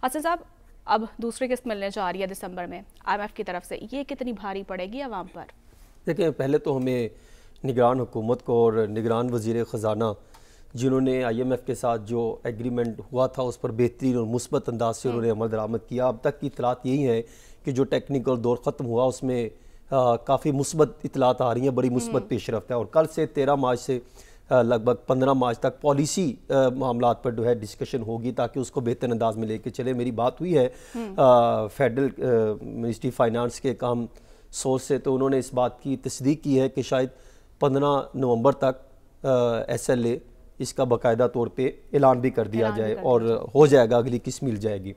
حسن صاحب، اب دوسری قسط ملنے جا رہی ہے دسمبر میں IMF کی طرف سے، یہ کتنی بھاری پڑے گی عوام پر؟ دیکھیں، پہلے تو ہمیں نگران حکومت کو اور نگران وزیر خزانہ جنہوں نے IMF کے ساتھ جو ایگریمنٹ ہوا تھا اس پر بہترین اور مثبت انداز سے انہوں نے عمل درآمد کیا. اب تک کی اطلاعات یہی ہیں کہ جو ٹیکنیکل دور ختم ہوا اس میں کافی مثبت اطلاعات آ رہی ہیں، بڑی مثبت پیش رفت ہے. اور کل سے 13 مارچ سے لگ بھگ 15 مارچ تک پالیسی معاملات پر جو ہے ڈسکشن ہوگی تاکہ اس کو بہتر انداز میں لے کے چلے. میری بات ہوئی ہے فیڈرل منسٹری فائنانس کے کام سورس سے، تو انہوں نے اس بات کی تصدیق کی ہے کہ شاید 15 نومبر تک SLA اس کا باقاعدہ طور پہ اعلان بھی کر دیا جائے اور ہو جائے گا، اگلی قسط مل جائے گی.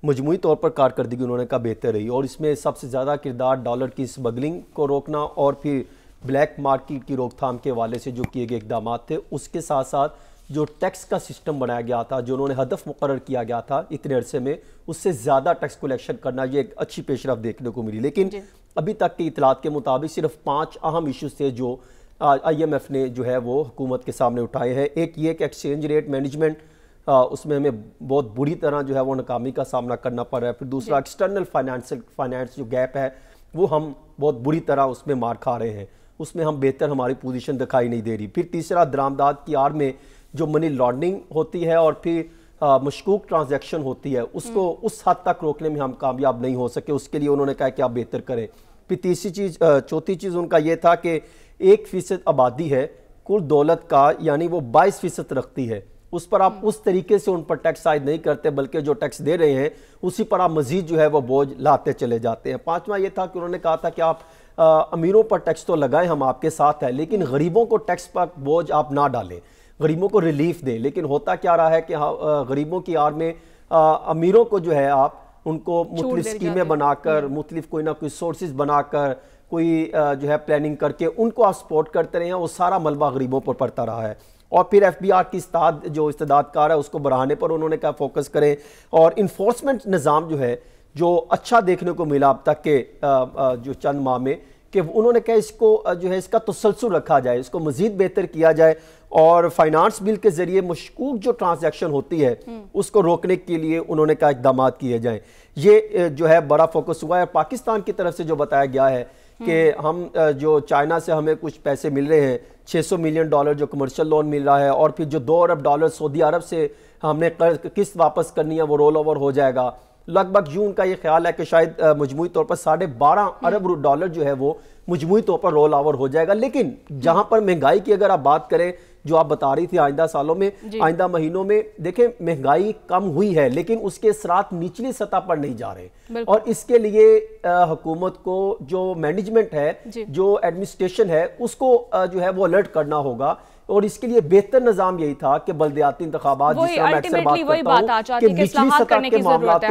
مجموعی طور پر کارکردگی انہوں نے کہا بہتر رہی، اور اس میں سب سے زیادہ کردار ڈالر کی اسمگلنگ کو روکنا اور پھر بلیک مارکیٹ کی روک تھام کے حوالے سے جو کیے گئے اقدامات تھے، اس کے ساتھ ساتھ جو ٹیکس کا سسٹم بنایا گیا تھا، جو انہوں نے ہدف مقرر کیا گیا تھا اتنے عرصے میں، اس سے زیادہ ٹیکس کلیکشن کرنا، یہ ایک اچھی پیش رفت دیکھنے کو ملی. لیکن ابھی تک کی اطلاعات کے مطابق صرف 5 اہم ایشوز تھے جو IMF نے جو ہے وہ حکومت کے سامنے اٹھائے ہیں. ایک یہ کہ ایکسچینج ریٹ مینجمنٹ، اس میں ہمیں بہت بری طرح جو ہے وہ ناکامی کا سامنا کرنا پڑ رہا ہے. پھر دوسرا ایکسٹرنل فائنانس جو گیپ ہے وہ ہم بہت بری طرح اس میں مار کھا رہے ہیں، اس میں ہم بہتر ہماری پوزیشن دکھائی نہیں دے رہی. پھر تیسرا درآمدات کی آڑ میں جو منی لانڈرنگ ہوتی ہے اور پھر مشکوک ٹرانزیکشن ہوتی ہے، اس کو اس حد تک روکنے میں ہم کامیاب نہیں ہو سکے. اس کے لیے انہوں نے کہا کہ آپ بہتر کریں. پھر چوتھی چیز ان کا یہ تھا کہ 1% آبادی ہے کل دولت کا، یعنی وہ 22% رکھتی ہے، اس پر آپ اس طریقے سے ان پر ٹیکس عائد نہیں کرتے، بلکہ جو ٹیکس دے رہے ہیں اسی پر آپ مزید جو ہے وہ بوجھ لاتے چلے جاتے ہیں. پانچواں یہ تھا کہ انہوں نے کہا تھا کہ آپ امیروں پر ٹیکس تو لگائیں، ہم آپ کے ساتھ ہیں، لیکن غریبوں کو ٹیکس پر بوجھ آپ نہ ڈالیں، غریبوں کو ریلیف دیں. لیکن ہوتا کیا رہا ہے کہ غریبوں کی آڑ میں امیروں کو جو ہے آپ ان کو مختلف اسکیمیں بنا کر، مختلف کوئی نہ کوئی سورسز بنا کر، کوئی جو ہے پلاننگ کر کے ان کو آپ سپورٹ کرتے رہے ہیں، وہ سارا ملبہ غریبوں پر پڑتا رہا ہے. اور پھر FBR کی جو استعداد کار ہے اس کو بڑھانے پر انہوں نے کہا فوکس کریں. اور انفورسمنٹ نظام جو ہے جو اچھا دیکھنے کو ملا اب تک کے جو چند ماہ میں، کہ انہوں نے کہا اس کو جو ہے اس کا تسلسل رکھا جائے، اس کو مزید بہتر کیا جائے، اور فائنانس بل کے ذریعے مشکوک جو ٹرانزیکشن ہوتی ہے اس کو روکنے کے لیے انہوں نے کہا اقدامات کیے جائیں. یہ جو ہے بڑا فوکس ہوا ہے. پاکستان کی طرف سے جو بتایا گیا ہے کہ ہم جو چائنا سے ہمیں کچھ پیسے مل رہے ہیں، $600 ملین جو کمرشل لون مل رہا ہے، اور پھر جو $2 ارب سعودی عرب سے ہم نے قسط واپس کرنی ہے وہ رول اوور ہو جائے گا. لگ بھگ جون کا یہ خیال ہے کہ شاید مجموعی طور پر $12.5 ارب جو ہے وہ مجموعی طور پر رول اوور ہو جائے گا. لیکن جہاں پر مہنگائی کی اگر آپ بات کریں، جو آپ بتا رہی تھی آئندہ سالوں میں، آئندہ مہینوں میں، دیکھیں مہنگائی کم ہوئی ہے لیکن اس کے اثرات نچلی سطح پر نہیں جا رہے، اور اس کے لیے حکومت کو جو مینجمنٹ ہے، جو ایڈمنسٹریشن ہے، اس کو جو ہے وہ الرٹ کرنا ہوگا. اور اس کے لیے بہتر نظام یہی تھا کہ بلدیاتی انتخابات، جس طرح میں اکثر بات کرتا ہوں کہ نچلی سطح کے معاملات